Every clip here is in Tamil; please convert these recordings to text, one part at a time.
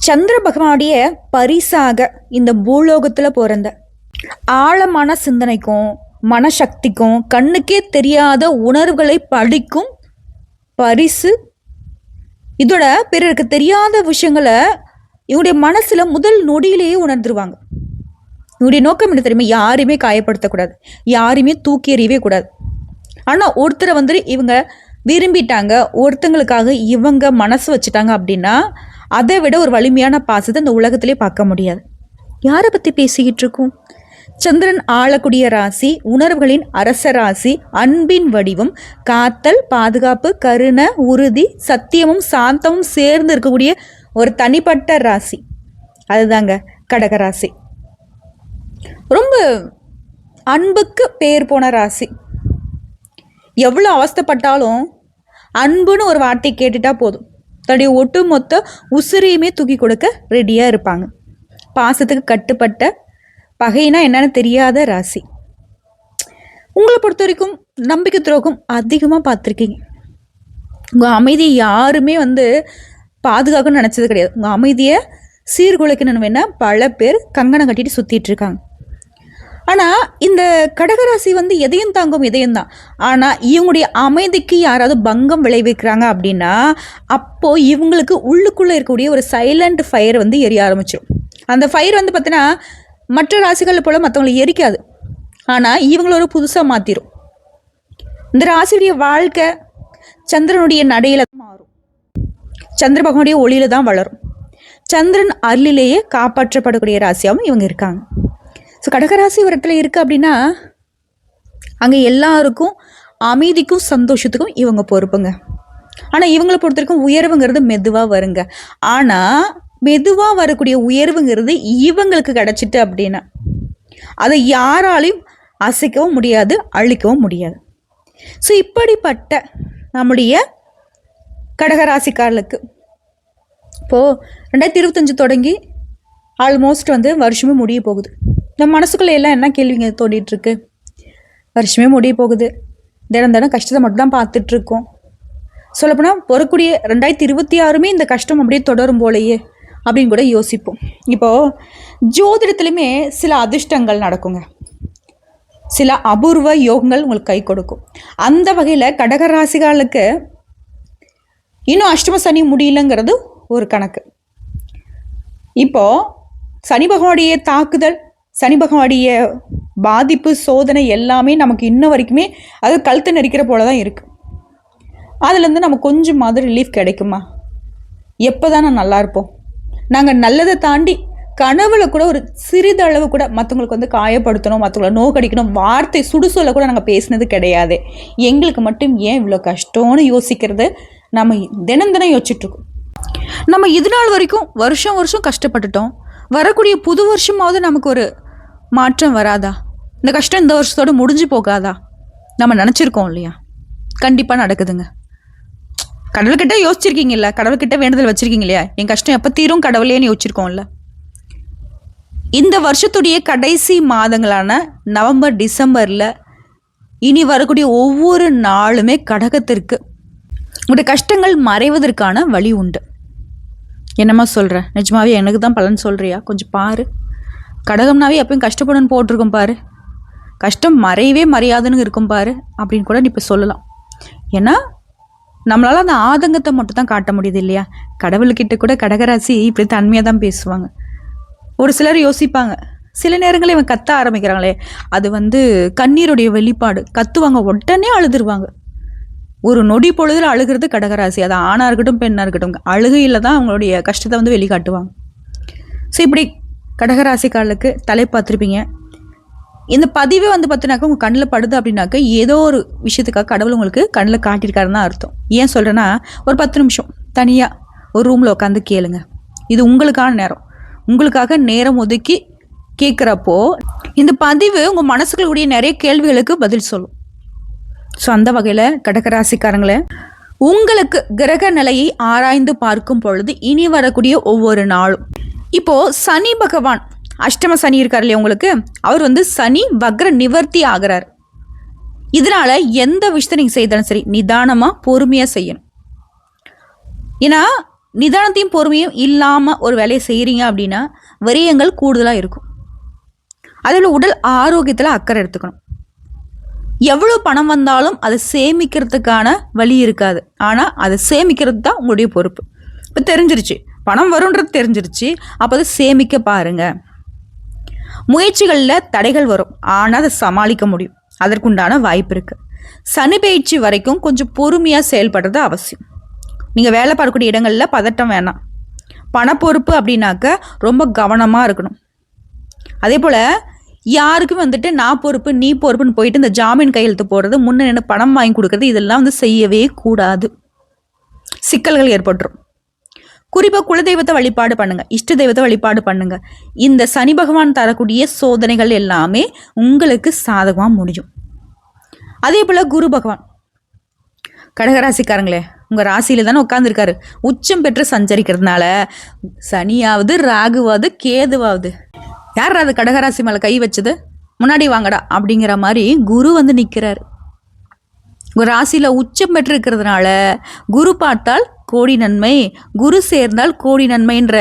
சந்திர பகவானுடைய பரிசாக இந்த பூலோகத்துல பிறந்த ஆழமான சிந்தனைக்கும் மனசக்திக்கும் கண்ணுக்கே தெரியாத உணர்வுகளை படிக்கும் பரிசு. இதோட பிறருக்கு தெரியாத விஷயங்களை இவங்களுடைய மனசுல முதல் நொடியிலேயே உணர்ந்துருவாங்க. இவருடைய நோக்கம் என்ன தெரியுமா? யாரையுமே காயப்படுத்தக்கூடாது, யாரையுமே தூக்கி எறியவே கூடாது. ஆனால் ஒருத்தரை இவங்க விரும்பிட்டாங்க, ஒருத்தங்களுக்காக இவங்க மனசு வச்சுட்டாங்க அப்படின்னா அதை விட ஒரு வலிமையான பாசத்தை இந்த உலகத்திலே பார்க்க முடியாது. யாரை பற்றி பேசிக்கிட்டு இருக்கோம்? சந்திரன் ஆளக்கூடிய ராசி, உணர்வுகளின் அரச ராசி, அன்பின் வடிவம், காத்தல், பாதுகாப்பு, கருணை, உறுதி, சத்தியமும் சாந்தமும் சேர்ந்து இருக்கக்கூடிய ஒரு தனிப்பட்ட ராசி. அதுதாங்க கடகராசி. ரொம்ப அன்புக்கு பேர் போன ராசி. எவ்வளோ அவஸ்தைப்பட்டாலும் அன்புன்னு ஒரு வார்த்தை கேட்டுட்டா போதும், தன்னுடைய ஒட்டுமொத்த உசிரியுமே தூக்கி கொடுக்க ரெடியாக இருப்பாங்க. பாசத்துக்கு கட்டுப்பட்ட, பகைனா என்னன்னு தெரியாத ராசி. உங்களை பொறுத்த வரைக்கும் நம்பிக்கை துரோகம் அதிகமாக பார்த்துருக்கீங்க. உங்கள் அமைதியை யாருமே பாதுகாக்கணும்னு நினச்சது கிடையாது. உங்கள் அமைதியை சீர்குலைக்கணும்னு வேணால் பல பேர் கங்கணம் கட்டிட்டு சுற்றிட்டு இருக்காங்க. ஆனால் இந்த கடகராசி எதையும் தாங்கும், எதையும் தான். ஆனால் இவங்களுடைய அமைதிக்கு யாராவது பங்கம் விளைவிக்கிறாங்க அப்படின்னா அப்போது இவங்களுக்கு உள்ளுக்குள்ளே இருக்கக்கூடிய ஒரு சைலண்ட் ஃபயர் எரிய ஆரம்பிச்சிடும். அந்த ஃபயர் பார்த்தீங்கன்னா மற்ற ராசிகள் போல் மற்றவங்களை எரிக்காது, ஆனால் இவங்கள ஒரு புதுசாக மாற்றிடும். இந்த ராசியுடைய வாழ்க்கை சந்திரனுடைய நடையில தான் மாறும், சந்திர பகவானுடைய ஒளியில தான் வளரும். சந்திரன் அருளிலேயே காப்பாற்றப்படக்கூடிய ராசியாகவும் இவங்க இருக்காங்க. ஸோ கடகராசி ஒரு இடத்துல இருக்குது அப்படின்னா அங்கே எல்லாருக்கும் அமைதிக்கும் சந்தோஷத்துக்கும் இவங்க பொறுப்புங்க. ஆனால் இவங்களை பொறுத்த வரைக்கும் உயர்வுங்கிறது மெதுவாக வருங்க. ஆனால் மெதுவாக வரக்கூடிய உயர்வுங்கிறது இவங்களுக்கு கிடச்சிட்டு அப்படின்னா அதை யாராலையும் அசைக்கவும் முடியாது, அழிக்கவும் முடியாது. ஸோ இப்படிப்பட்ட நம்முடைய கடகராசிக்காரர்களுக்கு இப்போது 2025 தொடங்கி ஆல்மோஸ்ட் வருஷமே முடிய போகுது. நம்ம மனசுக்குள்ளே எல்லாம் என்ன கேள்விங்க தோண்டிகிட்ருக்கு? வருஷமே முடிய போகுது, தினம் தினம் கஷ்டத்தை மட்டும் தான் பார்த்துட்ருக்கோம். சொல்லப்போனால் வரக்கூடிய 2026 இந்த கஷ்டம் அப்படியே தொடரும் போலையே அப்படின்னு கூட யோசிப்போம். இப்போது ஜோதிடத்துலையுமே சில அதிர்ஷ்டங்கள் நடக்குங்க, சில அபூர்வ யோகங்கள் உங்களுக்கு கை கொடுக்கும். அந்த வகையில் கடகராசிகளுக்கு இன்னும் அஷ்டம சனி முடியலங்கிறது ஒரு கணக்கு. இப்போது சனி பகவானுடைய தாக்குதல், சனி பகவானுடைய பாதிப்பு, சோதனை எல்லாமே நமக்கு இன்ன வரைக்குமே அது கழுத்தை நெரிக்கிற போல தான் இருக்குது. அதுலேருந்து நம்ம கொஞ்சம் மாதிரி ரிலீஃப் கிடைக்குமா? எப்போ தான் நான் நல்லா இருப்போம்? நாங்கள் நல்லதை தாண்டி கனவுல கூட ஒரு சிறிதளவு கூட மற்றவங்களுக்கு காயப்படுத்தணும், மற்றவங்களை நோக்கடிக்கணும், வார்த்தை சுடுசொல்ல கூட நாங்கள் பேசினது கிடையாது. எங்களுக்கு மட்டும் ஏன் இவ்வளோ கஷ்டம்னு யோசிக்கிறது நம்ம தினம் தினம் யோசிச்சுட்ருக்கோம். நம்ம இது நாள் வரைக்கும் வருஷம் வருஷம் கஷ்டப்பட்டுட்டோம், வரக்கூடிய புது வருஷமாவது நமக்கு ஒரு மாற்றம் வராதா? இந்த கஷ்டம் இந்த வருஷத்தோடு முடிஞ்சு போகாதா? நம்ம நினச்சிருக்கோம் இல்லையா? கண்டிப்பாக நடக்குதுங்க. கடவுள்கிட்ட யோசிச்சிருக்கீங்கல்ல, கடவுள்கிட்ட வேண்டுதல் வச்சுருக்கீங்க இல்லையா? என் கஷ்டம் எப்போ தீரும் கடவுளேன்னு யோசிச்சிருக்கோம்ல. இந்த வருஷத்துடைய கடைசி மாதங்களான நவம்பர், டிசம்பரில் இனி வரக்கூடிய ஒவ்வொரு நாளுமே கடகத்திற்கு உங்களுடைய கஷ்டங்கள் மறைவதற்கான வழி உண்டு. என்னம்மா சொல்கிற? நிஜமாவே எனக்கு தான் பலன் சொல்கிறியா? கொஞ்சம் பாரு. கடகம்னாவே எப்பயும் கஷ்டப்படணும்னு போட்டிருக்கோம் பாரு, கஷ்டம் மறையவே மறையாதுன்னு இருக்கும் பாரு அப்படின்னு கூட நீ இப்போ சொல்லலாம். ஏன்னா நம்மளால் அந்த ஆதங்கத்தை மட்டும் தான் காட்ட முடியுது இல்லையா? கடவுள்கிட்ட கூட கடகராசி இப்படி தன்மையாக தான் பேசுவாங்க. ஒரு சிலர் யோசிப்பாங்க, சில நேரங்களில் இவன் கத்த ஆரம்பிக்கிறாங்களே அது கண்ணீருடைய வெளிப்பாடு, கத்துவாங்க, உடனே அழுதுருவாங்க. ஒரு நொடி பொழுதில் அழுகிறது கடகராசி. அது ஆணாக இருக்கட்டும் பெண்ணாக இருக்கட்டும், அழுகையில் தான் அவங்களுடைய கஷ்டத்தை வெளிக்காட்டுவாங்க. ஸோ இப்படி கடகராசிக்காரர்களுக்கு தலை பார்த்துருப்பீங்க. இந்த பதிவே பார்த்தினாக்கா உங்கள் கண்ணில் படுது அப்படின்னாக்கா ஏதோ ஒரு விஷயத்துக்காக கடவுள் உங்களுக்கு கண்ணில் காட்டியிருக்காருன்னு தான் அர்த்தம். ஏன் சொல்கிறேன்னா, ஒரு 10 நிமிஷம் தனியாக ஒரு ரூமில் உட்காந்து கேளுங்க. இது உங்களுக்கான நேரம், உங்களுக்காக நேரம் ஒதுக்கி கேட்குறப்போ இந்த பதிவு உங்கள் மனசுகளுடைய நிறைய கேள்விகளுக்கு பதில் சொல்லும். ஸோ அந்த வகையில் கடகராசிக்காரங்களே, உங்களுக்கு கிரக நிலையை ஆராய்ந்து பார்க்கும் பொழுது இனி வரக்கூடிய ஒவ்வொரு நாளும் இப்போது சனி பகவான் அஷ்டம சனி இருக்கார் இல்லையா உங்களுக்கு, அவர் சனி வக்ர நிவர்த்தி ஆகிறார். இதனால் எந்த விஷயத்தை நீங்கள் செய்தாலும் சரி நிதானமாக பொறுமையாக செய்யணும். ஏன்னா நிதானத்தையும் பொறுமையும் இல்லாமல் ஒரு வேலையை செய்கிறீங்க அப்படின்னா விரயங்கள் கூடுதலாக இருக்கும். அதில் உடல் ஆரோக்கியத்தில் அக்கறை எடுத்துக்கணும். எவ்வளோ பணம் வந்தாலும் அதை சேமிக்கிறதுக்கான வழி இருக்காது. ஆனால் அதை சேமிக்கிறது தான் உங்களுடைய பொறுப்பு. இப்போ தெரிஞ்சிருச்சு, பணம் வரும்ன்றது தெரிஞ்சிருச்சு. அப்போ அதை சேமிக்க பாருங்க. முயற்சிகளில் தடைகள் வரும், ஆனால் அதை சமாளிக்க முடியும். அதற்குண்டான வாய்ப்பு இருக்குது. சனி பயிற்சி வரைக்கும் கொஞ்சம் பொறுமையாக செயல்படுறது அவசியம். நீங்கள் வேலை பார்க்கக்கூடிய இடங்களில் பதட்டம் வேணாம். பணப்பொறுப்பு அப்படின்னாக்க ரொம்ப கவனமாக இருக்கணும். அதே போல் யாருக்கும் நான் பொறுப்பு நீ பொறுப்புன்னு போயிட்டு இந்த ஜாமீன் கையெழுத்து போடுறது, முன்ன நின்று பணம் வாங்கி கொடுக்கறது, இதெல்லாம் செய்யவே கூடாது. சிக்கல்கள் ஏற்பட்டுரும். குறிப்பாக குலதெய்வத்தை வழிபாடு பண்ணுங்க, இஷ்ட தெய்வத்தை வழிபாடு பண்ணுங்க. இந்த சனி பகவான் தரக்கூடிய சோதனைகள் எல்லாமே உங்களுக்கு சாதகமாக முடியும். அதே போல் குரு பகவான் கடகராசிக்காரங்களே, உங்கள் ராசியில தானே உட்காந்துருக்காரு. உச்சம் பெற்று சஞ்சரிக்கிறதுனால சனியாவது ராகுவாவது கேதுவாவது, யார் அது கடகராசி மேலே கை வச்சது, முன்னாடி வாங்கடா அப்படிங்கிற மாதிரி குரு நிற்கிறாரு. உங்கள் ராசியில் உச்சம் பெற்று இருக்கிறதுனால குரு பார்த்தால் கோடி நன்மை, குரு சேர்ந்தால் கோடி நன்மைன்ற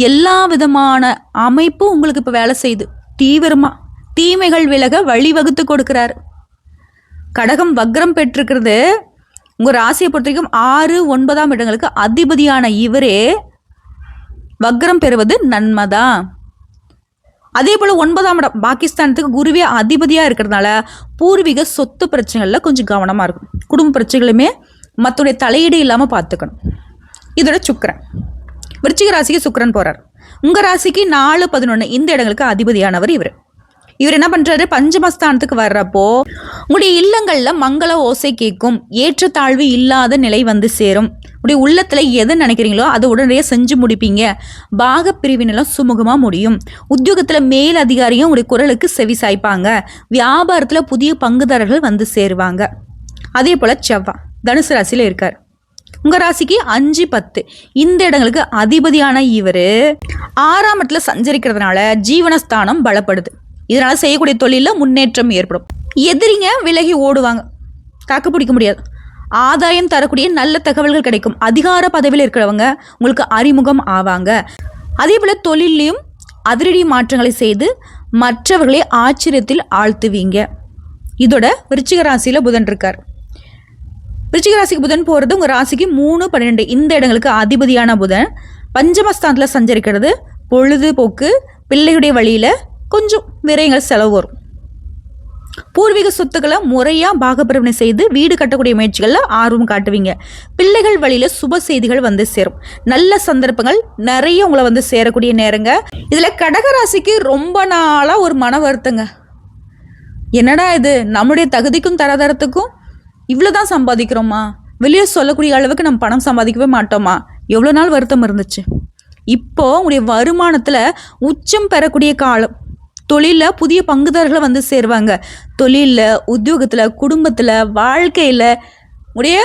எல்லா விதமான அமைப்பும் உங்களுக்கு இப்போ வேலை செய்யுது. தீவிரமாக தீமைகள் விலக வழிவகுத்து கொடுக்குறாரு. கடகம் வக்ரம் பெற்றிருக்கிறது உங்கள் ராசியை பொறுத்த வரைக்கும் 6, 9ஆம் இடங்களுக்கு அதிபதியான இவரே வக்ரம் பெறுவது நன்மைதான். அதே போல் 9ஆம் இடம் பாகிஸ்தானத்துக்கு குருவே அதிபதியாக இருக்கிறதுனால பூர்வீக சொத்து பிரச்சனைகளில் கொஞ்சம் கவனமாக இருக்கும். குடும்ப பிரச்சனைகளுமே மற்றோடைய தலையீடு இல்லாமல் பார்த்துக்கணும். இதோட சுக்கிரன், விருச்சிக ராசிக்கு சுக்கிரன் போகிறார். உங்கள் ராசிக்கு 4, 11 இந்த இடங்களுக்கு அதிபதியானவர் இவர். இவர் என்ன பண்ணுறாரு, பஞ்சமஸ்தானத்துக்கு வர்றப்போ உங்களுடைய இல்லங்களில் மங்கள ஓசை கேட்கும், ஏற்றத்தாழ்வு இல்லாத நிலை சேரும். உடைய உள்ளத்தில் எதை நினைக்கிறீங்களோ அதை உடனடியாக செஞ்சு முடிப்பீங்க. பாக பிரிவினெல்லாம் சுமூகமாக முடியும். உத்தியோகத்தில் மேல் அதிகாரியும் உடைய குரலுக்கு செவி சாய்ப்பாங்க. வியாபாரத்தில் புதிய பங்குதாரர்கள் சேருவாங்க. அதே போல் செவ்வாய் தனுசு ராசியில் இருக்கார். உங்கள் ராசிக்கு 5, 10 இந்த இடங்களுக்கு அதிபதியான இவர் 6ஆம் இடத்துல சஞ்சரிக்கிறதுனால ஜீவனஸ்தானம் பலப்படுது. இதனால் செய்யக்கூடிய தொழிலில் முன்னேற்றம் ஏற்படும். எதிரிங்க விலகி ஓடுவாங்க, தாக்கு பிடிக்க முடியாது. ஆதாயம் தரக்கூடிய நல்ல தகவல்கள் கிடைக்கும். அதிகார பதவியில் இருக்கிறவங்க உங்களுக்கு அறிமுகம் ஆவாங்க. அதே போல் தொழிலையும் அதிரடி மாற்றங்களை செய்து மற்றவர்களை ஆச்சரியத்தில் ஆழ்த்துவீங்க. இதோட விருச்சிக ராசியில் புதன் இருக்கார். விருச்சிக ராசிக்கு புதன் போகிறது உங்கள் ராசிக்கு 3, 12 இந்த இடங்களுக்கு அதிபதியான புதன் பஞ்சமஸ்தானத்தில் சஞ்சரிக்கிறது. பொழுதுபோக்கு பிள்ளையுடைய வழியில் கொஞ்சம் விரயங்கள் செலவு வரும். பூர்வீக சொத்துக்களை முறையாக பாகப்பிரிவினை செய்து வீடு கட்டக்கூடிய முயற்சிகளில் ஆர்வம் காட்டுவீங்க. பிள்ளைகள் வழியில் சுப செய்திகள் சேரும். நல்ல சந்தர்ப்பங்கள் நிறைய உங்களை சேரக்கூடிய நேரங்க. இதில் கடகராசிக்கு ரொம்ப நாளாக ஒரு மன வருத்தங்க. என்னடா இது, நம்முடைய தகுதிக்கும் தராதரத்துக்கும் இவ்வளோதான் சம்பாதிக்கிறோமா, வெளியே சொல்லக்கூடிய அளவுக்கு நம்ம பணம் சம்பாதிக்கவே மாட்டோமா, எவ்வளோ நாள் வருத்தம் இருந்துச்சு. இப்போ உங்களுடைய வருமானத்தில் உச்சம் பெறக்கூடிய காலம். தொழிலில் புதிய பங்குதாரர்களை சேருவாங்க. தொழிலில், உத்தியோகத்தில், குடும்பத்தில், வாழ்க்கையில், உடைய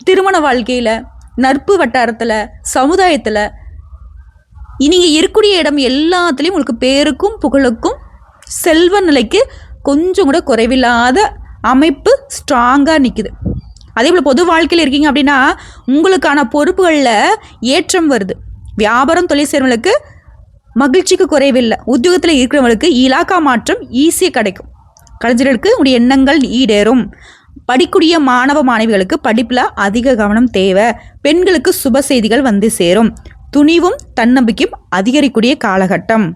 திருமண வாழ்க்கையில், நட்பு வட்டாரத்தில், சமுதாயத்தில், நீங்கள் இருக்கக்கூடிய இடம் எல்லாத்துலேயும் உங்களுக்கு பேருக்கும் புகழுக்கும் செல்வ நிலைக்கு கொஞ்சம் கூட குறைவில்லாத அமைப்பு ஸ்ட்ராங்காக நிற்குது. அதே போல் பொது வாழ்க்கையில் இருக்கீங்க அப்படின்னா உங்களுக்கான பொறுப்புகளில் ஏற்றம் வருது. வியாபாரம் தொழில் செய்கிறவங்களுக்கு மகிழ்ச்சிக்கு குறைவில்லை. உத்தியோகத்தில் இருக்கிறவங்களுக்கு இலாக்கா மாற்றம் ஈஸியாக கிடைக்கும். கலைஞர்களுக்கு உடைய எண்ணங்கள் ஈடேறும். படிக்கூடிய மாணவ மாணவிகளுக்கு படிப்பில் அதிக கவனம் தேவை. பெண்களுக்கு சுப செய்திகள் சேரும். துணிவும் தன்னம்பிக்கையும் அதிகரிக்கூடிய காலகட்டம்.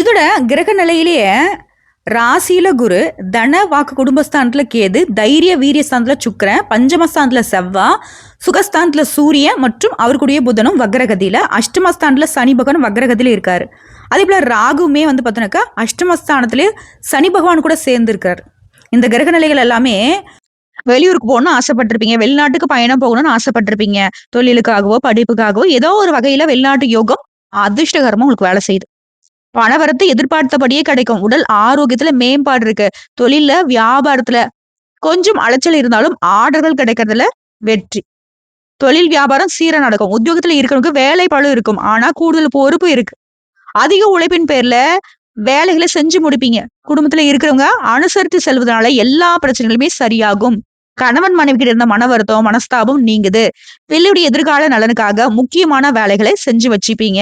இதோட கிரக நிலையிலேயே ராசியில குரு, தன வாக்கு குடும்பஸ்தானத்தில் கேது, தைரிய வீரியஸ்தானத்தில் சுக்கிரன், பஞ்சமஸ்தானத்தில் செவ்வாய், சுகஸ்தானத்தில் சூரியன் மற்றும் அவருக்குடைய புதனும் வக்ரகதியில், அஷ்டமஸ்தானத்தில் சனி பகவான் வக்ரகதியில் இருக்காரு. அதே போல் ராகுமே பார்த்தோன்னாக்கா அஷ்டமஸ்தானத்திலே சனி பகவான் கூட சேர்ந்துருக்காரு. இந்த கிரக நிலைகள் எல்லாமே வெளியூருக்கு போகணும்னு ஆசைப்பட்டிருப்பீங்க, வெளிநாட்டுக்கு பயணம் போகணும்னு ஆசைப்பட்டிருப்பீங்க. தொழிலுக்காகவோ படிப்புக்காகவோ ஏதோ ஒரு வகையில் வெளிநாட்டு யோகம் அதிர்ஷ்டகரமாக உங்களுக்கு வேலை செய்யுது. பணவரத்து எதிர்பார்த்தபடியே கிடைக்கும். உடல் ஆரோக்கியத்துல மேம்பாடு இருக்கு. தொழில, வியாபாரத்துல கொஞ்சம் அலைச்சல் இருந்தாலும் ஆர்டர்கள் கிடைக்கிறதுல வெற்றி. தொழில் வியாபாரம் சீரா நடக்கும். உத்தியோகத்துல இருக்கிறவங்க வேலை பளு இருக்கும், ஆனா கூடுதல் பொறுப்பு இருக்கு. அதிக உழைப்பின் பேர்ல வேலைகளை செஞ்சு முடிப்பீங்க. குடும்பத்துல இருக்கிறவங்க அனுசரித்து செல்வதனால எல்லா பிரச்சனைகளுமே சரியாகும். கணவன் மனைவி கிட்ட இருந்த மன வருத்தம், மனஸ்தாபம் நீங்குது. பிள்ளையுடைய எதிர்கால நலனுக்காக முக்கியமான வேலைகளை செஞ்சு வச்சுப்பீங்க.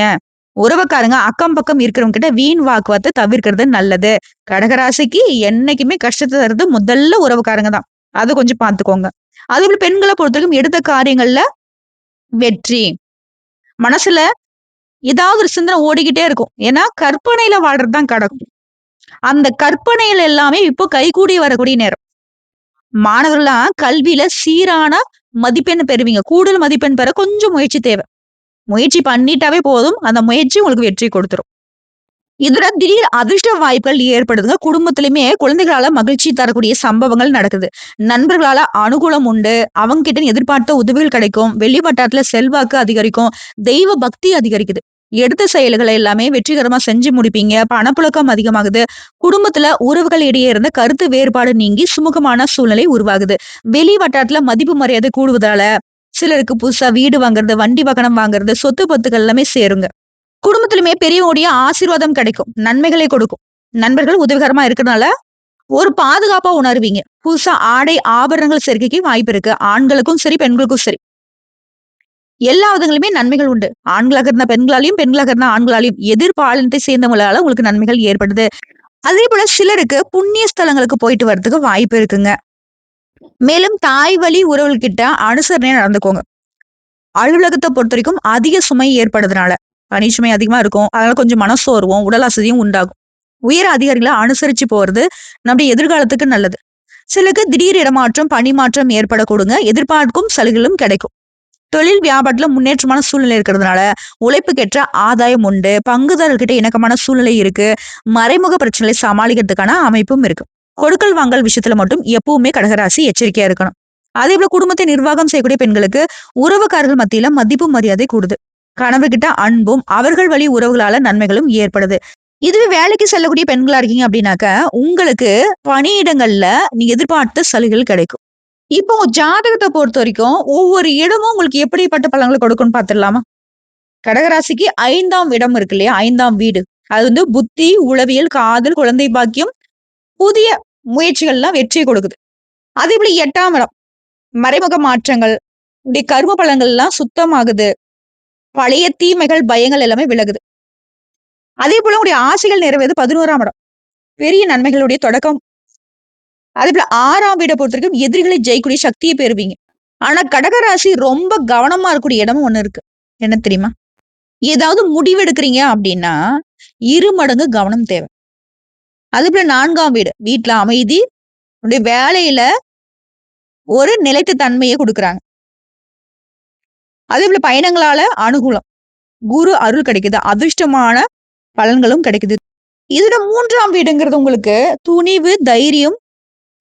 உறவுக்காரங்க அக்கம் பக்கம் இருக்கிறவங்க கிட்ட வீண் வாக்குவாதத்தை தவிர்க்கிறது நல்லது. கடகராசிக்கு என்னைக்குமே கஷ்டத்தை தருது முதல்ல உறவுக்காரங்க தான். அத கொஞ்சம் பார்த்துக்கோங்க. அதேபோல பெண்கள பொறுத்தவரைக்கும் எடுத்த காரியங்கள்ல வெற்றி. மனசுல ஏதாவது ஒரு சிந்தனை ஓடிக்கிட்டே இருக்கும். ஏன்னா கற்பனையில வாழ்றது தான் கடக்கும். அந்த கற்பனைகள் எல்லாமே இப்போ கைகூடி வரக்கூடிய நேரம். மாணவர்கள்லாம் கல்வியில சீரான மதிப்பெண் பெறுவீங்க. கூடுதல் மதிப்பெண் பெற கொஞ்சம் முயற்சி தேவை. முயற்சி பண்ணிட்டாவே போதும். அந்த முயற்சி உங்களுக்கு வெற்றி கொடுத்துரும். இதுல திடீர் அதிர்ஷ்ட வாய்ப்புகள் ஏற்படுதுங்க. குடும்பத்திலயுமே குழந்தைகளால மகிழ்ச்சி தரக்கூடிய சம்பவங்கள் நடக்குது. நண்பர்களால அனுகூலம் உண்டு. அவங்க கிட்ட எதிர்பார்த்த உதவிகள் கிடைக்கும். வெளி வட்டாரத்துல செல்வாக்கு அதிகரிக்கும். தெய்வ பக்தி அதிகரிக்குது. எடுத்த செயல்களை எல்லாமே வெற்றிகரமா செஞ்சு முடிப்பீங்க. பணப்புழக்கம் அதிகமாகுது. குடும்பத்துல உறவுகள் இடையே இருந்த கருத்து வேறுபாடு நீங்கி சுமூகமான சூழ்நிலை உருவாகுது. வெளி வட்டாரத்துல மதிப்பு மரியாதை கூடுவதால சிலருக்கு புதுசா வீடு வாங்குறது, வண்டி வாகனம் வாங்குறது, சொத்து பத்துக்கள் எல்லாமே சேருங்க. குடும்பத்திலுமே பெரியவங்களுடைய ஆசீர்வாதம் கிடைக்கும். நன்மைகளை கொடுக்கும். நண்பர்கள் உதவிகரமா இருக்கறனால ஒரு பாதுகாப்பா உணர்வீங்க. புதுசா ஆடை, ஆபரணங்கள் சேர்க்கைக்கு வாய்ப்பு இருக்கு. ஆண்களுக்கும் சரி, பெண்களுக்கும் சரி. எல்லா விதங்களுமே நன்மைகள் உண்டு. ஆண்களாக இருந்தா பெண்களாலயும், பெண்களாக இருந்தா ஆண்களாலயும் எதிர்பாலினத்தை சேர்ந்தவங்களால உங்களுக்கு நன்மைகள் ஏற்படுது. அதே போல சிலருக்கு புண்ணிய ஸ்தலங்களுக்கு போயிட்டு வரதுக்கு வாய்ப்பு இருக்குங்க. மேலும் தாய் வழி உறவுகள்கிட்ட அனுசரணையா நடந்துக்கோங்க. அலுவலகத்த பொறுத்தவரைக்கும் அதிக சுமை ஏற்படுறதுனால, பணி சுமை அதிகமா இருக்கும். அதனால கொஞ்சம் மனசோர்வும், உடல் அசதியும் உண்டாகும். உயர் அதிகாரிகள அனுசரிச்சு போறது நம்முடைய எதிர்காலத்துக்கு நல்லது. சிலருக்கு திடீர் இடமாற்றம், பணி மாற்றம் ஏற்படக்கூடுங்க. எதிர்பார்க்கும் சலுகைகளும் கிடைக்கும். தொழில் வியாபாரத்துல முன்னேற்றமான சூழ்நிலை இருக்கிறதுனால, உழைப்புக்கேற்ற ஆதாயம் உண்டு. பங்குதாரர்கிட்ட இணக்கமான சூழ்நிலை இருக்கு. மறைமுக பிரச்சனைகளை சமாளிக்கிறதுக்கான அமைப்பும் இருக்கு. கொடுக்கல் வாங்கல் விஷயத்துல மட்டும் எப்பவுமே கடகராசி எச்சரிக்கையா இருக்கணும். அதே போல குடும்பத்தை நிர்வாகம் செய்யக்கூடிய பெண்களுக்கு உறவுக்காரர்கள் மத்தியில மதிப்பு மரியாதை கூடுது. கணவர்கிட்ட அன்பும் அவர்கள் வழி உறவுகளால நன்மைகளும் ஏற்படுது. இதுவே வேலைக்கு செல்லக்கூடிய பெண்களா இருக்கீங்க அப்படின்னாக்க உங்களுக்கு பணியிடங்கள்ல நீங்க எதிர்பார்த்த சலுகைகள் கிடைக்கும். இப்போ உங்க ஜாதகத்தை பொறுத்த வரைக்கும் ஒவ்வொரு இடமும் உங்களுக்கு எப்படிப்பட்ட பலன்களை கொடுக்கும்னு பார்த்துடலாமா? கடகராசிக்கு 5ஆம் இடம் இருக்கு இல்லையா? 5ஆம் வீடு. அது வந்து புத்தி, உளவியல், காதல், குழந்தை பாக்கியம், புதிய முயற்சிகள்லாம் வெற்றியை கொடுக்குது. அதே போல 8ஆம் இடம் மறைமுக மாற்றங்கள், உடைய கர்ம பலன்கள்லாம் சுத்தமாகுது. பழைய தீமைகள், பயங்கள் எல்லாமே விலகுது. அதே போல உங்களுடைய ஆசைகள் நிறைவேறுது 11ஆம் இடம். பெரிய நன்மைகளுடைய தொடக்கம். அதே போல 6ஆம் வீட பொறுத்தவரைக்கும் எதிரிகளை ஜெயிக்கக்கூடிய சக்தியை பெறுவீங்க. ஆனா கடகராசி ரொம்ப கவனமா இருக்கக்கூடிய இடமும் ஒண்ணு இருக்கு. என்ன தெரியுமா? ஏதாவது முடிவு எடுக்கிறீங்க அப்படின்னா, 2 மடங்கு கவனம் தேவை. அதே போல 4ஆம் வீடு. வீட்ல அமைதி, உங்களுடைய வேலையில ஒரு நிலைத்த தன்மைய குடுக்குறாங்க. அதே போல பயணங்களால அனுகூலம். குரு அருள் கிடைக்குது. அதிர்ஷ்டமான பலன்களும் கிடைக்குது. இதுல 3ஆம் வீடுங்கிறது உங்களுக்கு துணிவு, தைரியம்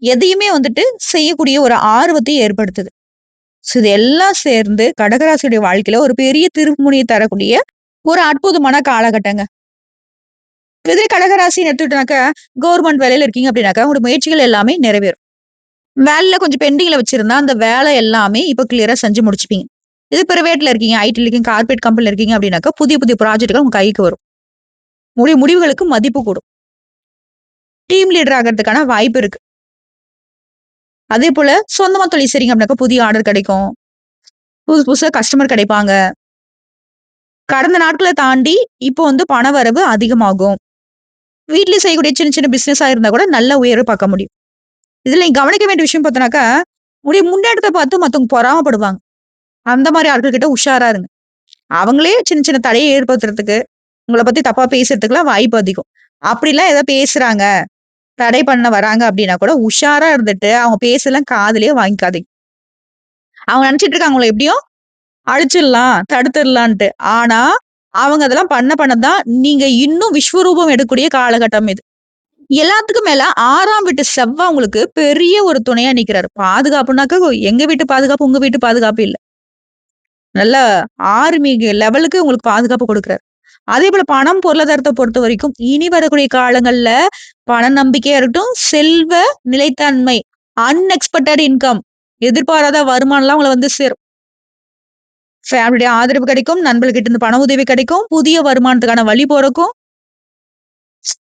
எதையுமே வந்துட்டு செய்யக்கூடிய ஒரு ஆர்வத்தை ஏற்படுத்துது. ஸோ இது எல்லாம் சேர்ந்து கடகராசியுடைய வாழ்க்கையில ஒரு பெரிய திருப்புமுனையை தரக்கூடிய ஒரு அற்புதமான காலகட்டங்க. இதே கடகராசின்னு எடுத்துக்கிட்டோம்னாக்கா, கவர்மெண்ட் வேலையில இருக்கீங்க அப்படின்னாக்கா, உங்களோட முயற்சிகள் எல்லாமே நிறைவேறும். வேலையில கொஞ்சம் பெண்டிங்ல வச்சிருந்தா, அந்த வேலை எல்லாமே இப்ப கிளியரா செஞ்சு முடிச்சுப்பீங்க. இது பிரைவேட்ல இருக்கீங்க, ஐடில இருக்கீங்க, கார்ப்பரேட் கம்பெனில இருக்கீங்க அப்படின்னாக்கா, புதிய புதிய ப்ராஜெக்ட்கள் உங்க கைக்கு வரும். உங்களுடைய முடிவுகளுக்கு மதிப்பு கூடும். டீம் லீடர் ஆகறதுக்கான வாய்ப்பு இருக்கு. அதே போல சொந்தமா தொழில் செய்றீங்க அப்படின்னாக்கா, புதிய ஆர்டர் கிடைக்கும். புதுசு புதுசா கஸ்டமர் கிடைப்பாங்க. கடந்த நாட்கள தாண்டி இப்போ வந்து பணவரவு அதிகமாகும். வீட்ல செய்யக்கூடிய சின்ன சின்ன பிசினஸா இருந்தா கூட நல்ல உயர்வு பார்க்க முடியும். இதுல நீங்க கவனிக்க வேண்டிய விஷயம் பார்த்தோம்னாக்கா, உங்களுடைய முன்னேற்றத்த பார்த்து மத்தவங்க பொறாமப்படுவாங்க. அந்த மாரி ஆட்கள் கிட்ட உஷாரா இருங்க. அவங்களே சின்ன சின்ன தடையை ஏற்படுத்துறதுக்கு, உங்கள பத்தி தப்பா பேசுறதுக்குலாம் வாய்ப்பு அதிகம். அப்படிலாம் ஏதோ பேசுறாங்க, தடை பண்ண வராங்க அப்படின்னா கூட உஷாரா இருந்துட்டு, அவங்க பேச்செல்லாம் காதுலயே வாங்கிக்காதீங்க. அவங்க நினைச்சிட்டு இருக்காங்க உங்கள எப்படியும் அழிச்சிடலாம், தடுத்துடலான்ட்டு. ஆனா, அவங்க அதெல்லாம் பண்ண தான் நீங்க இன்னும் விஸ்வரூபம் எடுக்கக்கூடிய காலகட்டம் இது. எல்லாத்துக்கும் மேல 6ஆம் வீட்டு செவ்வா உங்களுக்கு பெரிய ஒரு துணையா நிக்கிறாரு. பாதுகாப்புனாக்க எங்க வீட்டு பாதுகாப்பு, உங்க வீட்டு பாதுகாப்பு இல்ல. நல்ல ஆர்மி லெவலுக்கு உங்களுக்கு பாதுகாப்பு குடுக்குறாரு. அதேபோல பணம், பொருளாதாரத்த பொறுத்தவரைக்கும் இனி வரக்கூடிய காலங்கள்ல பண நம்பிக்கையா இருக்கட்டும், செல்வ நிலைத்தன்மை, அன்எக்ஸ்பெக்டட் இன்கம் எதிர்பாராத வருமானம்லாம் உங்கள வந்து சேரும். ஃபேமிலியுடைய ஆதரவு கிடைக்கும், நண்பர்கள்கிட்ட இருந்து பண உதவி கிடைக்கும், புதிய வருமானத்துக்கான வழி பொறக்கும்.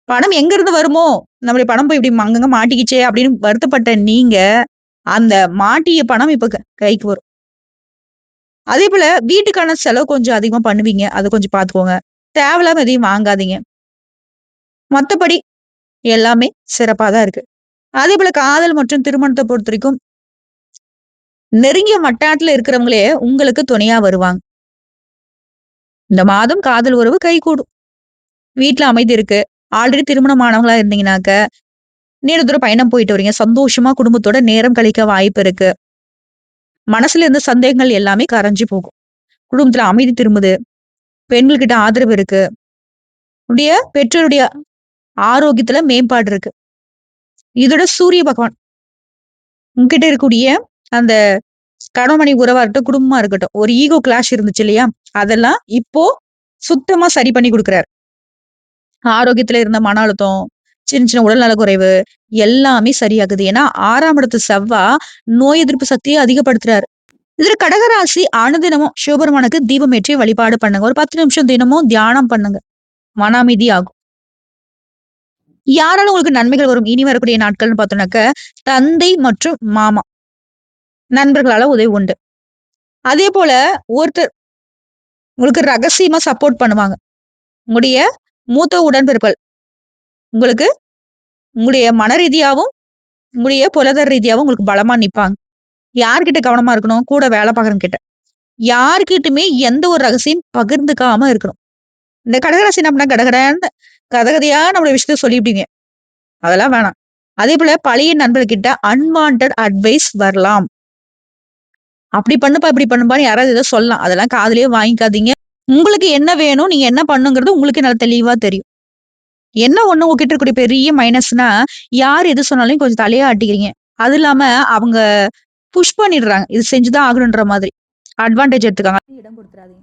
பணம் எங்க இருந்து வருமோ? நம்முடைய பணம் போய் இப்படி அங்கங்க மாட்டிக்கிச்சே அப்படின்னு வருத்தப்பட்ட நீங்க, அந்த மாட்டிய பணம் இப்ப கைக்கு வரும். அதே போல வீட்டுக்கான செலவு கொஞ்சம் அதிகமா பண்ணுவீங்க. அத கொஞ்சம் பார்த்துக்கோங்க. தேவையில்லாம எதையும் வாங்காதீங்க. மத்தபடி எல்லாமே சிறப்பா தான் இருக்கு. அதே போல காதல் மற்றும் திருமணத்த பொறுத்தவரைக்கும், நெருங்கிய வட்டாரத்துல இருக்கிறவங்களே உங்களுக்கு துணையா வருவாங்க. இந்த மாதம் காதல் உறவு கைகூடும். வீட்ல அமைதி இருக்கு. ஆல்ரெடி திருமணமானவங்களா இருந்தீங்கன்னாக்க, நீண்ட தூர பயணம் போயிட்டு வரீங்க. சந்தோஷமா குடும்பத்தோட நேரம் கழிக்க வாய்ப்பு இருக்கு. மனசுல இருந்த சந்தேகங்கள் எல்லாமே கரைஞ்சு போகும். குடும்பத்துல அமைதி திரும்புது. பெண்கள்கிட்ட ஆதரவு இருக்கு. உடைய பெற்றோருடைய ஆரோக்கியத்துல மேம்பாடு இருக்கு. இதோட சூரிய பகவான் உங்ககிட்ட இருக்கக்கூடிய அந்த கணவன் மனைவி உறவா இருக்கட்டும், குடும்பமா இருக்கட்டும். ஒரு ஈகோ கிளாஷ் இருந்துச்சு இல்லையா? அதெல்லாம் இப்போ சுத்தமா சரி பண்ணி குடுக்குறாரு. ஆரோக்கியத்துல இருந்த மன அழுத்தம், சின்ன சின்ன உடல்நல குறைவு எல்லாமே சரியாகுது. ஏன்னா 6ஆம் இடத்து செவ்வா நோய் எதிர்ப்பு சக்தியை அதிகப்படுத்துறாரு. இதுல கடகராசி அனுதினமும் சிவபெருமானுக்கு தீபம் ஏற்றி வழிபாடு பண்ணுங்க. ஒரு 10 நிமிஷம் தினமும் தியானம் பண்ணுங்க. மன அமைதி ஆகும். யாரால உங்களுக்கு நன்மைகள் வரும்? இனி வரக்கூடிய நாட்கள்னு பார்த்தோம்னாக்க, தந்தை மற்றும் மாமா, நண்பர்களால உதவி உண்டு. அதே போல ஒருத்தர் உங்களுக்கு ரகசியமா சப்போர்ட் பண்ணுவாங்க. உங்களுடைய மூத்த உடன்பிறப்புகள் உங்களுக்கு உங்களுடைய மன ரீதியாவும், உங்களுடைய பொருளாதார ரீதியாவும் உங்களுக்கு பலமா நிப்பாங்க. யார்கிட்ட கவனமா இருக்கணும்? கூட வேலை பார்க்குறவங்க கிட்ட. யார்கிட்டயுமே எந்த ஒரு ரகசியம் பகிர்ந்துக்காம இருக்கணும். இந்த கடகராசி என்ன பண்ணா கடகடன்னு கதகதையா நம்மளோட விஷயத்த சொல்லிவிட்டீங்க. அதெல்லாம் வேணாம். அதேபோல பழைய நண்பர்கிட்ட அன்வான்டட் அட்வைஸ் வரலாம். அப்படி பண்ணுப்பா, இப்படி பண்ணுப்பான்னு யாராவது ஏதோ சொல்லலாம். அதெல்லாம் காதுலயே வாங்கிக்காதீங்க. உங்களுக்கு என்ன வேணும்? நீங்க என்ன பண்ணணுங்கிறது உங்களுக்கு நல்லா தெளிவா தெரியும். என்ன ஒண்ணு உங்ககிட்ட இருக்கக்கூடிய பெரிய மைனஸ்னா, யார் எது சொன்னாலும் கொஞ்சம் தலைய ஆட்டிக்கிறீங்க. அது இல்லாம அவங்க புஷ் பண்ணிடுறாங்க. இது செஞ்சு தான் ஆகணுன்ற மாதிரி. அட்வான்டேஜ் எடுத்துக்காங்க. இடம் குடுத்துறாதீங்க.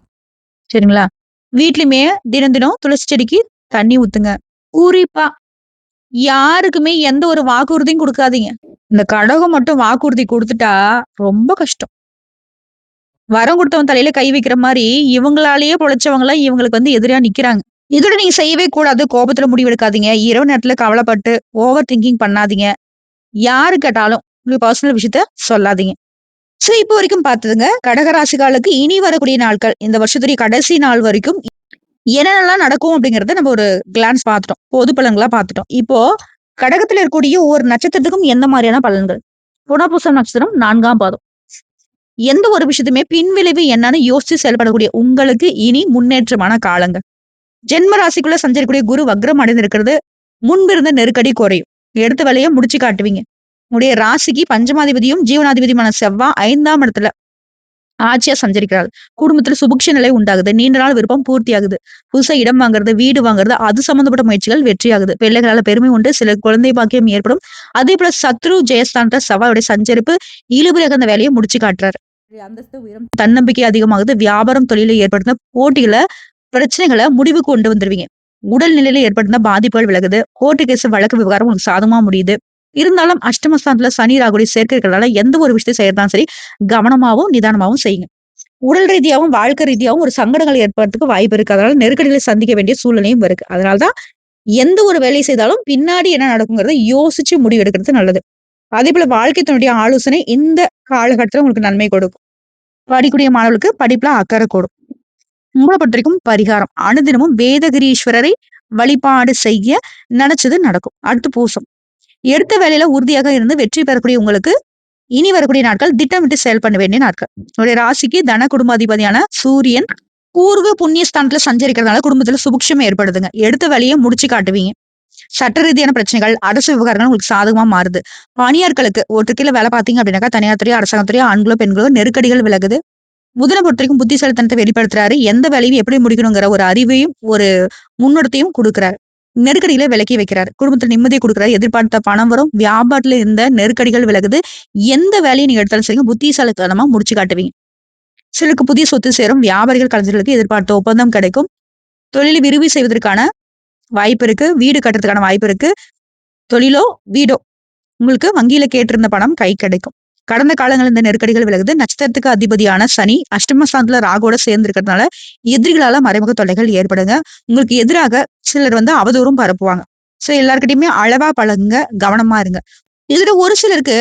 சரிங்களா? வீட்லயுமே தினம் தினம் துளசி செடிக்கு தண்ணி ஊத்துங்க. குறிப்பா யாருக்குமே எந்த ஒரு வாக்குறுதியும் குடுக்காதீங்க. இந்த கடகம் மட்டும் வாக்குறுதி குடுத்துட்டா ரொம்ப கஷ்டம். வரம் குடுத்தவன் தலையில கை வைக்கிற மாரி, இவங்களாலேயே பொழச்சவங்கலாம் இவங்களுக்கு எதிரா நிக்கிறாங்க. இதோட நீங்க செய்யவே கூடாது. கோபத்துல முடிவெடுக்காதீங்க. இரவு நேரத்துல கவலைப்பட்டு ஓவர் திங்கிங் பண்ணாதீங்க. யாரு கேட்டாலும் உங்க பர்சனல் விஷயத்த சொல்லாதீங்க. சோ, இப்போ வரைக்கும் பார்த்ததுங்க. கடகராசிக்காரர்களுக்கு இனி வரக்கூடிய நாட்கள், இந்த வருஷத்துடைய கடைசி நாள் வரைக்கும் என்னென்னலாம் நடக்கும் அப்படிங்கிறத நம்ம ஒரு கிளான்ஸ் பார்த்துட்டோம். பொது பலன்களா பார்த்துட்டோம். இப்போ கடகத்துல இருக்கக்கூடிய ஒவ்வொரு நட்சத்திரத்துக்கும் எந்த மாரியான பலன்கள்? புனர்பூசம் நட்சத்திரம் 4ஆம் பாதம். எந்த ஒரு விஷயத்துமே பின்விளைவு என்னன்னு யோசிச்சு செயல்படக்கூடிய உங்களுக்கு இனி முன்னேற்றமான காலங்கள். ஜென்ம ராசிக்குள்ள சஞ்சரிக்கக்கூடிய குரு வக்ரம் அடைந்திருக்கிறது. முன்பிருந்த நெருக்கடி குறையும். எடுத்த வேலைய முடிச்சு காட்டுவீங்க. உங்களுடைய ராசிக்கு பஞ்சமாதிபதியும் ஜீவனாதிபதியுமான செவ்வாய் 5ஆம் இடத்துல ஆட்சியா சஞ்சரிக்கிறார். குடும்பத்துல சுபிக்ஷ நிலை உண்டாகுது. நீண்ட நாள் விருப்பம் பூர்த்தி ஆகுது. புதுசா இடம் வாங்குறது, வீடு வாங்குறது, அது சம்பந்தப்பட்ட முயற்சிகள் வெற்றியாகுது. பிள்ளைகளால பெருமை உண்டு. சில குழந்தை பாக்கியம் ஏற்படும். அதே போல சத்ரு ஜெயஸ்தானத்த செவ்வாயுடைய சஞ்சரிப்பு இழுபறியாக அந்த வேலையை முடிச்சு காட்டுறாரு. அந்தஸ்து உயரம், தன்னம்பிக்கை அதிகமாகுது. வியாபாரம் தொழிலை ஏற்படுத்தின போட்டிகளை, பிரச்சனைகளை முடிவுக்கு கொண்டு வந்துருவீங்க. உடல் நிலையில ஏற்படுத்தின பாதிப்புகள் விலகுது. கோர்ட்டு கேஸ் வழக்கு விவகாரம் உங்களுக்கு சாதகமா முடியுது. இருந்தாலும் அஷ்டமஸ்தானத்துல சனி ராகுடைய சேர்க்கை இருக்கிறதால எந்த ஒரு விஷயத்தை செய்யறதாலும் சரி கவனமாவும் நிதானமாவும் செய்யுங்க. உடல் ரீதியாவும் வாழ்க்கை ரீதியாவும் ஒரு சங்கடங்கள் ஏற்படுறதுக்கு வாய்ப்பு இருக்கு. அதனால நெருக்கடிகளை சந்திக்க வேண்டிய சூழ்நிலையும் இருக்கு. அதனாலதான் எந்த ஒரு வேலையை செய்தாலும் பின்னாடி என்ன நடக்குங்கிறத யோசிச்சு முடிவு எடுக்கிறது நல்லது. அதே போல வாழ்க்கை தன்னுடைய ஆலோசனை இந்த காலகட்டத்துல உங்களுக்கு நன்மை கொடுக்கும். படிக்கக்கூடிய மாணவர்களுக்கு படிப்புல அக்கறை கூடும். உங்களை பொறுத்த வரைக்கும் பரிகாரம் அனுதினமும் வேதகிரீஸ்வரரை வழிபாடு செய்ய நினைச்சது நடக்கும். அடுத்து பூசம். எடுத்த வேலையில உறுதியாக இருந்து வெற்றி பெறக்கூடிய உங்களுக்கு இனி வரக்கூடிய நாட்கள் திட்டமிட்டு செயல் பண்ண வேண்டிய நாட்கள். உங்களுடைய ராசிக்கு தன குடும்பாதிபதியான சூரியன் பூர்வ புண்ணிய ஸ்தானத்துல சஞ்சரிக்கிறதுனால குடும்பத்துல சுபிக்ஷம் ஏற்படுதுங்க. எடுத்த வேலையை முடிச்சு காட்டுவீங்க. சட்ட ரீதியான பிரச்சனைகள், அரசு விவகாரங்கள் உங்களுக்கு சாதகமா மாறுது. பணியாட்களுக்கு ஒருத்தர் கீழ வேலை பார்த்தீங்க அப்படின்னாக்கா தனியார் துறையோ, அரசாங்கத்துறையோ, ஆண்களோ, பெண்களோ நெருக்கடிகள் விலகுது. புதனை பொறுத்த வரைக்கும் புத்திசாலித்தனத்தை வெளிப்படுத்துறாரு. எந்த வேலையும் எப்படி முடிக்கணுங்கிற ஒரு அறிவையும், ஒரு முன்னெடுத்தையும் குடுக்குறாரு. நெருக்கடிகளை விலக்கி வைக்கிறாரு. குடும்பத்துல நிம்மதியை குடுக்குறாரு. எதிர்பார்த்த பணம் வரும். வியாபாரத்துல இருந்த நெருக்கடிகள் விலகுது. எந்த வேலையை நீங்க எடுத்தாலும் சரிங்க, புத்திசாலித்தனமா முடிச்சு காட்டுவீங்க. சிலருக்கு புதிய சொத்து சேரும். வியாபாரிகள், கலைஞர்களுக்கு எதிர்பார்த்த ஒப்பந்தம் கிடைக்கும். தொழிலை விரிவு செய்வதற்கான வாய்ப்பு இருக்கு. வீடு கட்டுறதுக்கான வாய்ப்பு இருக்கு. தொழிலோ, வீடோ உங்களுக்கு வங்கியில கேட்டிருந்த பணம் கை கிடைக்கும். கடந்த காலங்கள் இந்த நெருக்கடிகள் விலகுது. நட்சத்திரத்துக்கு அதிபதியான சனி அஷ்டமஸ்தானத்துல ராகுவோட சேர்ந்து இருக்கிறதுனால எதிரிகளால மறைமுக தொல்லைகள் ஏற்படுங்க. உங்களுக்கு எதிராக சிலர் அவதூறும் பரப்புவாங்க. சோ எல்லார்கிட்டயுமே அளவா பழகுங்க, கவனமா இருங்க. இதுல ஒரு சிலருக்கு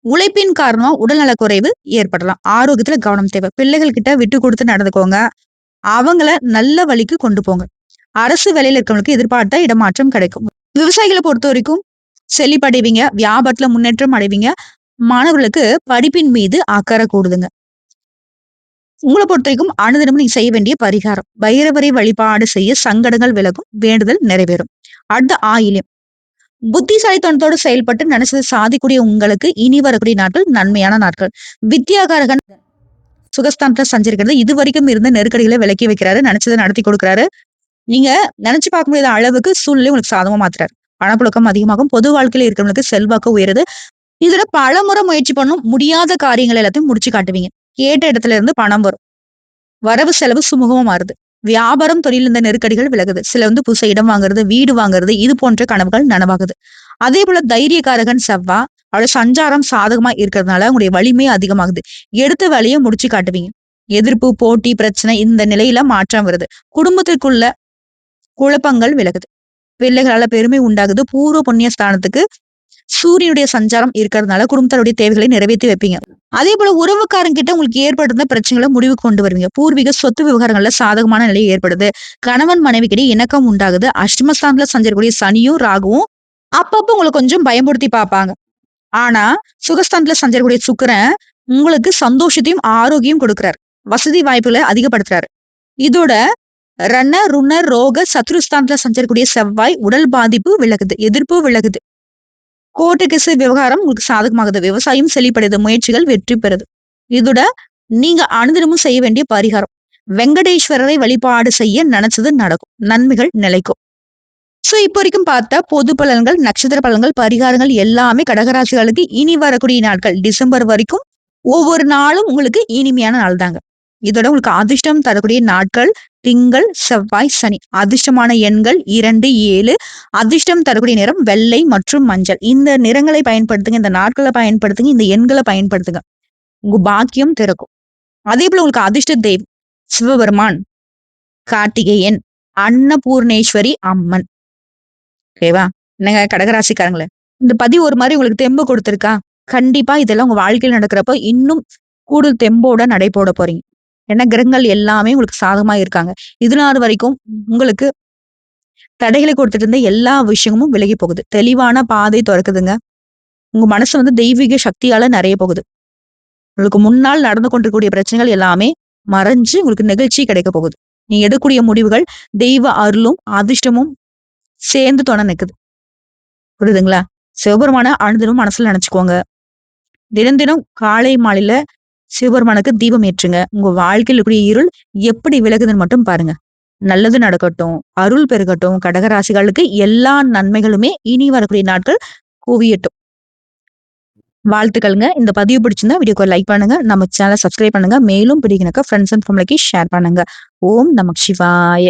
உழைப்பின் காரணமா உடல்நலக்குறைவு ஏற்படலாம். ஆரோக்கியத்துல கவனம் தேவை. பிள்ளைகள் கிட்ட விட்டு கொடுத்து நடந்துக்கோங்க. அவங்கள நல்ல வழிக்கு கொண்டு போங்க. அரசு வேலையில இருக்கவங்களுக்கு எதிர்பார்த்த இடமாற்றம் கிடைக்கும். விவசாயிகளை பொறுத்த வரைக்கும் செழிப்படைவீங்க, வியாபாரத்துல முன்னேற்றம் அடைவீங்க. மாணவர்களுக்கு படிப்பின் மீது அக்கறை கூடுதுங்க. உங்கள பொறுத்தவரைக்கும் அனுதினமும் நீங்க செய்ய வேண்டிய பரிகாரம். பைரவரை வழிபாடு செய்ய சங்கடங்கள் விலகும், வேண்டுதல் நிறைவேறும். அடுத்த ஆயில்யம். புத்திசாலித்தனத்தோடு செயல்பட்டு நினைச்சதை சாதிக்கூடிய உங்களுக்கு இனி வரக்கூடிய நாட்கள் நன்மையான நாட்கள். வித்யாகாரகன் சுகஸ்தானத்துல சஞ்சரிக்கிறது இதுவரைக்கும் இருந்த நெருக்கடிகளை விலக்கி வைக்கிறாரு. நினைச்சதை நடத்தி கொடுக்குறாரு. நீங்க நினைச்சு பார்க்க முடியாத அளவுக்கு சூழ்நிலை உங்களுக்கு சாதகமா மாத்துறாரு. பணப்புழக்கம் அதிகமாகும். பொது வாழ்க்கையில இருக்கிறவங்களுக்கு செல்வாக்கு உயருது. இதுல பலமுறை முயற்சி பண்ணும் முடியாத காரியங்கள் எல்லாத்தையும் முடிச்சு காட்டுவீங்க. கேட்ட இடத்துல இருந்து பணம் வரும். வரவு செலவு சுமூகமா மாறுது. வியாபாரம் தொழில் இந்த நெருக்கடிகள் விலகுது. சில புதுசா இடம் வாங்குறது, வீடு வாங்குறது இது போன்ற கனவுகள் நனவாகுது. அதே போல தைரியக்காரகன் செவ்வா அவரோட சஞ்சாரம் சாதகமா இருக்கிறதுனால உங்களுடைய வலிமை அதிகமாகுது. எடுத்த வேலையை முடிச்சு காட்டுவீங்க. எதிர்ப்பு, போட்டி, பிரச்சனை இந்த நிலையில மாற்றம் வருது. குடும்பத்திற்குள்ள குழப்பங்கள் விலகுது. பிள்ளைகளால பெருமை உண்டாகுது. பூர்வ புண்ணிய ஸ்தானத்துக்கு சூரியனுடைய சஞ்சாரம் இருக்கிறதுனால குடும்பத்தாருடைய தேவைகளை நிறைவேற்றி வைப்பீங்க. அதே போல உறவுக்காரங்கிட்ட உங்களுக்கு ஏற்படுத்த பிரச்சனைகளை முடிவுக்கு கொண்டு வருவீங்க. பூர்வீக சொத்து விவகாரங்கள்ல சாதகமான நிலை ஏற்படுது. கணவன் மனைவிக்கிடையே இணக்கம் உண்டாகுது. அஷ்டமஸ்தானத்துல சஞ்சரிக்கூடிய சனியும் ராகுவும் அப்பப்போ உங்களை கொஞ்சம் பயன்படுத்தி பார்ப்பாங்க. ஆனா சுகஸ்தானத்துல சஞ்சரிக்கூடிய சுக்கிரன் உங்களுக்கு சந்தோஷத்தையும் ஆரோக்கியம் கொடுக்கிறார். வசதி வாய்ப்புகளை அதிகப்படுத்துறாரு. இதோட ரண ருண ரோக சத்ருஸ்தானத்துல சஞ்சரிக்கூடிய செவ்வாய் உடல் பாதிப்பு விலகுது, எதிர்ப்பு விலகுது. கோர்ட்டு கேஸ் விவகாரம் உங்களுக்கு சாதகமாகுது. விவசாயம் செழிப்படையுது. முயற்சிகள் வெற்றி பெறுது. இதோட நீங்க அனுதினமும் செய்ய வேண்டிய பரிகாரம். வெங்கடேஸ்வரரை வழிபாடு செய்ய நினைச்சது நடக்கும். நன்மைகள் நிலைக்கும். சோ இப்போ வரைக்கும் பார்த்த பொது பலன்கள், நட்சத்திர பலன்கள், பரிகாரங்கள் எல்லாமே கடகராசிகளுக்கு இனி வரக்கூடிய நாட்கள் டிசம்பர் வரைக்கும் ஒவ்வொரு நாளும் உங்களுக்கு இனிமையான நாள் தாங்க. இதோட உங்களுக்கு அதிர்ஷ்டம் தரக்கூடிய நாட்கள் திங்கள், செவ்வாய், சனி. அதிர்ஷ்டமான எண்கள் 2, 7. அதிர்ஷ்டம் தரக்கூடிய நிறம் வெள்ளை மற்றும் மஞ்சள். இந்த நிறங்களை பயன்படுத்துங்க. இந்த நாட்களை பயன்படுத்துங்க. இந்த எண்களை பயன்படுத்துங்க. உங்க பாக்கியம் திறக்கும். அதே போல உங்களுக்கு அதிர்ஷ்ட தெய்வம் சிவபெருமான், கார்த்திகேயன், அன்னபூர்ணேஸ்வரி அம்மன். ஓகேவா? என்னங்க கடகராசிக்காரங்களே, இந்த பதிவு ஒரு மாதிரி உங்களுக்கு தெம்பு கொடுத்திருக்கா? கண்டிப்பா இதெல்லாம் உங்க வாழ்க்கையில் நடக்கிறப்ப இன்னும் கூடுதல் தெம்போட நடை போட போறீங்க. ஏன்னா கிரகங்கள் எல்லாமே உங்களுக்கு சாதகமா இருக்காங்க. இது நாள் வரைக்கும் உங்களுக்கு தடைகளை கொடுத்துட்டு இருந்த எல்லா விஷயமும் விலகி போகுது. தெளிவான பாதை திறக்குதுங்க. உங்க மனசு தெய்வீக சக்தியால நிறைய போகுது. உங்களுக்கு முன்னால் நடந்து கொண்டிருக்கக்கூடிய பிரச்சனைகள் எல்லாமே மறைஞ்சு உங்களுக்கு நெகிழ்ச்சி கிடைக்க போகுது. நீங்க எடுக்கக்கூடிய முடிவுகள் தெய்வ அருளும் அதிர்ஷ்டமும் சேர்ந்து துணை நிக்குது. புரியுதுங்களா? சிவபெருமான அனுதினம் மனசுல நினைச்சுக்கோங்க. தினம் தினம் காலை மாலையில சிவபெருமானுக்கு தீபம் ஏற்றுங்க. உங்க வாழ்க்கையில் இருக்கக்கூடிய இருள் எப்படி விலகுதுன்னு மட்டும் பாருங்க. நல்லது நடக்கட்டும், அருள் பெருகட்டும். கடகராசிகளுக்கு எல்லா நன்மைகளுமே இனி வரக்கூடிய நாட்கள் குவியட்டும். வாழ்த்துக்கள்ங்க. இந்த பதிவு பிடிச்சிருந்தா வீடியோக்கு லைக் பண்ணுங்க. நம்ம சேனலை சப்ஸ்கிரைப் பண்ணுங்க. மேலும் பிடிக்கணுக்க ஃப்ரெண்ட்ஸ் அண்ட் ஃபேமிலிக்கு ஷேர் பண்ணுங்க. ஓம் நமக் சிவாய.